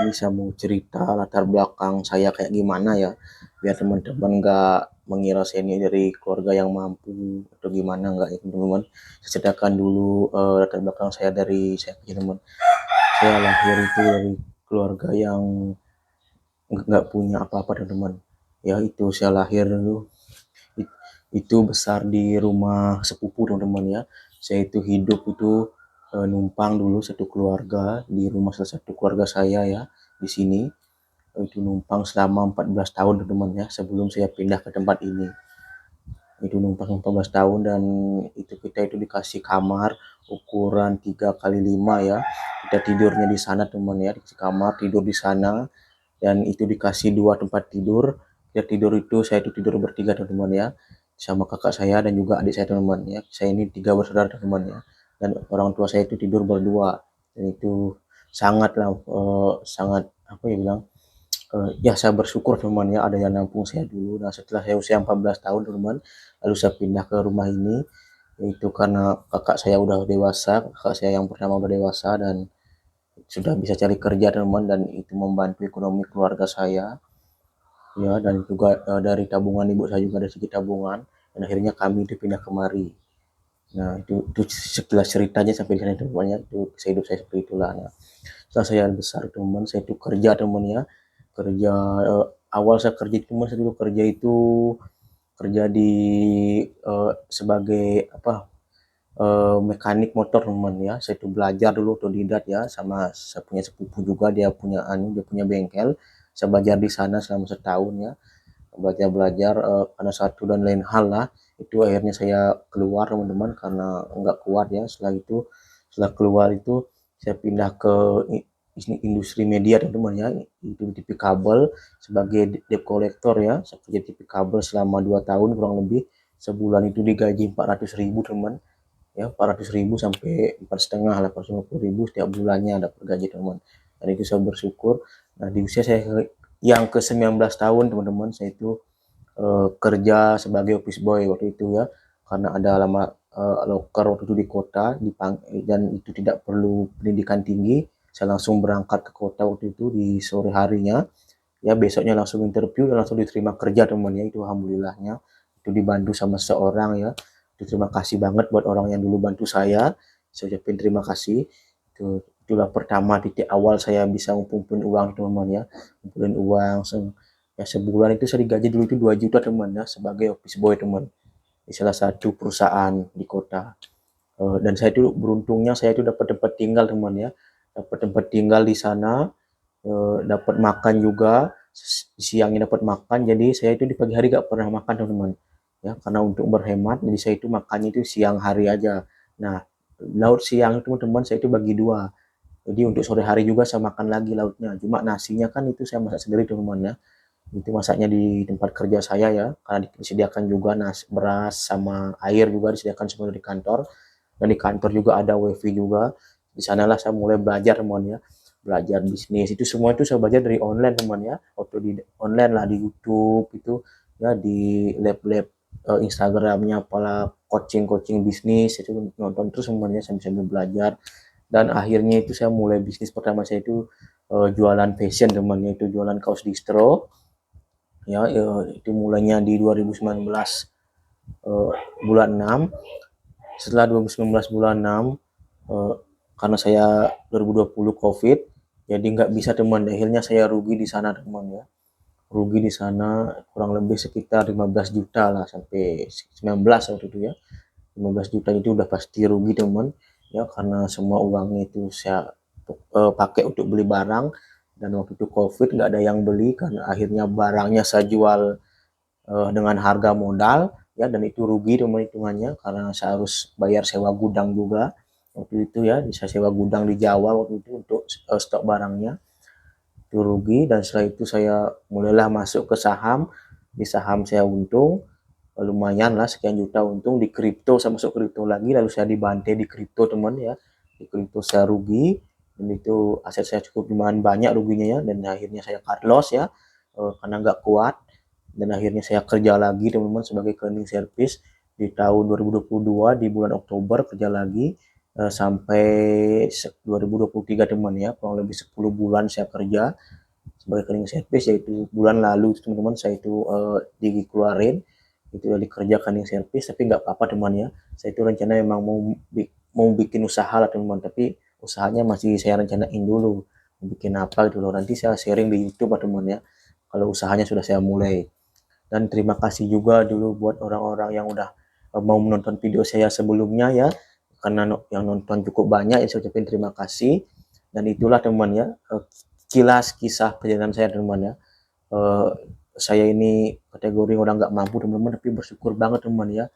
Bisa mau cerita latar belakang saya kayak gimana ya, biar teman-teman nggak mengira saya ini dari keluarga yang mampu atau gimana, nggak ya teman-teman. Saya ceritakan dulu latar belakang saya dari saya kecil teman. Saya lahir itu dari keluarga yang nggak punya apa-apa teman-teman. Ya itu saya lahir dulu itu besar di rumah sepupu teman-teman ya. Saya itu hidup itu numpang dulu satu keluarga di rumah salah satu keluarga saya ya di sini. Itu numpang selama 14 tahun teman-teman ya sebelum saya pindah ke tempat ini. Itu numpang 14 tahun dan itu kita itu dikasih kamar ukuran 3 kali 5 ya. Kita tidurnya di sana teman ya, dikasih kamar tidur di sana dan itu dikasih 2 tempat tidur. Kita tidur itu saya itu tidur bertiga teman-teman ya, sama kakak saya dan juga adik saya teman-teman ya. Saya ini 3 bersaudara teman-teman ya, dan orang tua saya itu tidur berdua. Dan itu sangatlah sangat apa ya bilang, ya saya bersyukur teman ya ada yang nampung saya dulu. Nah setelah saya usia 14 tahun teman, lalu saya pindah ke rumah ini. Itu karena kakak saya udah dewasa, kakak saya yang pertama udah dewasa dan sudah bisa cari kerja teman, dan itu membantu ekonomi keluarga saya ya, dan juga dari tabungan ibu saya juga ada sedikit tabungan, dan akhirnya kami dipindah kemari. Nah itu sekilas ceritanya sampai di sana teman-teman ya, itu kisah hidup saya seperti itulah. Nah setelah saya besar teman, saya itu kerja teman ya, kerja awal saya kerja teman, saya dulu kerja itu kerja di sebagai apa, mekanik motor teman ya. Saya itu belajar dulu otodidak ya, sama saya punya sepupu juga, dia punya dia punya bengkel. Saya belajar di sana selama setahun ya, belajar-belajar karena satu dan lain hal lah. Itu akhirnya saya keluar teman-teman karena nggak kuat ya. Setelah keluar itu saya pindah ke industri media teman-teman ya, itu di TV kabel sebagai debt collector ya. Saya kerja di TV kabel selama 2 tahun kurang lebih. Sebulan itu digaji 400.000 teman ya, 400.000 sampai 4,5 lah, 450.000 setiap bulannya dapat gaji teman. Dan itu saya bersyukur. Nah di usia saya yang ke 19 tahun teman-teman, saya itu kerja sebagai office boy waktu itu ya, karena ada lama loker waktu itu di kota dan itu tidak perlu pendidikan tinggi. Saya langsung berangkat ke kota waktu itu di sore harinya ya, besoknya langsung interview dan langsung diterima kerja teman ya. Itu alhamdulillahnya itu dibantu sama seorang ya. Itu terima kasih banget buat orang yang dulu bantu saya ucapin terima kasih. Itulah pertama titik awal saya bisa ngumpulin uang teman ya, ngumpulin uang ya. Sebulan itu saya digaji dulu itu 2 juta teman ya, sebagai office boy teman di salah satu perusahaan di kota. Dan saya itu beruntungnya saya itu dapat tempat tinggal teman ya, dapat tempat tinggal di sana, dapat makan juga, siangnya dapat makan. Jadi saya itu di pagi hari gak pernah makan teman-teman ya, karena untuk berhemat jadi saya itu makannya itu siang hari aja. Nah laut siang itu teman-teman saya itu bagi dua, jadi untuk sore hari juga saya makan lagi lautnya, cuma nasinya kan itu saya masak sendiri teman-teman ya. Itu masaknya di tempat kerja saya ya, karena disediakan juga nasi, beras sama air juga disediakan semua di kantor. Dan di kantor juga ada wifi juga. Di sanalah saya mulai belajar teman ya, belajar bisnis itu semua. Itu saya belajar dari online teman ya, waktu di online lah, di YouTube itu ya, di lab-lab Instagramnya apalah, coaching bisnis itu nonton terus semuanya sambil belajar. Dan akhirnya itu saya mulai bisnis pertama saya itu jualan fashion temannya, itu jualan kaos distro ya, itu mulainya di 2019 bulan 6. Setelah 2019 bulan 6, eh, karena saya 2020 covid, jadi nggak bisa teman, akhirnya saya rugi di sana teman ya. Rugi di sana kurang lebih sekitar 15 juta lah, sampai 19 waktu itu ya. 15 juta itu udah pasti rugi teman ya, karena semua uangnya itu saya pakai untuk beli barang. Dan waktu itu covid nggak ada yang beli, karena akhirnya barangnya saya jual dengan harga modal ya, dan itu rugi teman hitungannya, karena saya harus bayar sewa gudang juga waktu itu ya. Bisa sewa gudang di Jawa waktu itu untuk stok barangnya, itu rugi. Dan setelah itu saya mulailah masuk ke saham. Di saham saya untung lumayan lah, sekian juta untung. Di kripto saya masuk kripto lagi, lalu saya dibantai di kripto teman ya. Di kripto saya rugi, dan itu aset saya cukup lumayan banyak ruginya ya, dan akhirnya saya cut loss ya, karena nggak kuat. Dan akhirnya saya kerja lagi teman-teman sebagai cleaning service di tahun 2022 di bulan Oktober, kerja lagi sampai 2023 teman ya, kurang lebih 10 bulan saya kerja sebagai cleaning service, yaitu bulan lalu teman-teman saya itu dikeluarin itu dari kerja cleaning service, tapi nggak apa-apa teman ya, saya itu rencana memang mau bikin usaha lah teman, tapi usahanya masih saya rencanain dulu mau bikin apa gitu loh, nanti saya sharing di YouTube teman ya kalau usahanya sudah saya mulai. Dan terima kasih juga dulu buat orang-orang yang udah mau menonton video saya sebelumnya ya, karena yang nonton cukup banyak ya, saya ucapin terima kasih. Dan itulah teman ya, kilas kisah perjalanan saya teman ya. Eh, saya ini kategori orang nggak mampu teman-teman, tapi bersyukur banget teman ya,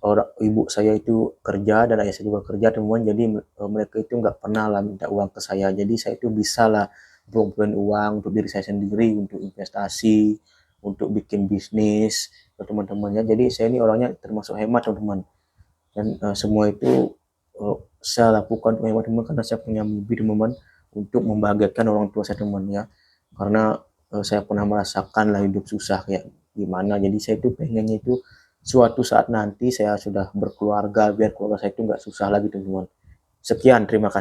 orang ibu saya itu kerja dan ayah saya juga kerja teman, jadi mereka itu nggak pernah lah minta uang ke saya, jadi saya itu bisa lah ngumpulin uang untuk diri saya sendiri, untuk investasi, untuk bikin bisnis ke teman-temannya. Jadi saya ini orangnya termasuk hemat teman-teman, dan semua itu saya lakukan untuk hemat teman karena saya punya mimpi teman-teman untuk membahagiakan orang tua saya teman ya, karena saya pernah merasakan lah hidup susah kayak gimana, jadi saya itu pengennya itu suatu saat nanti saya sudah berkeluarga biar keluarga saya itu nggak susah lagi teman-teman. Sekian, terima kasih.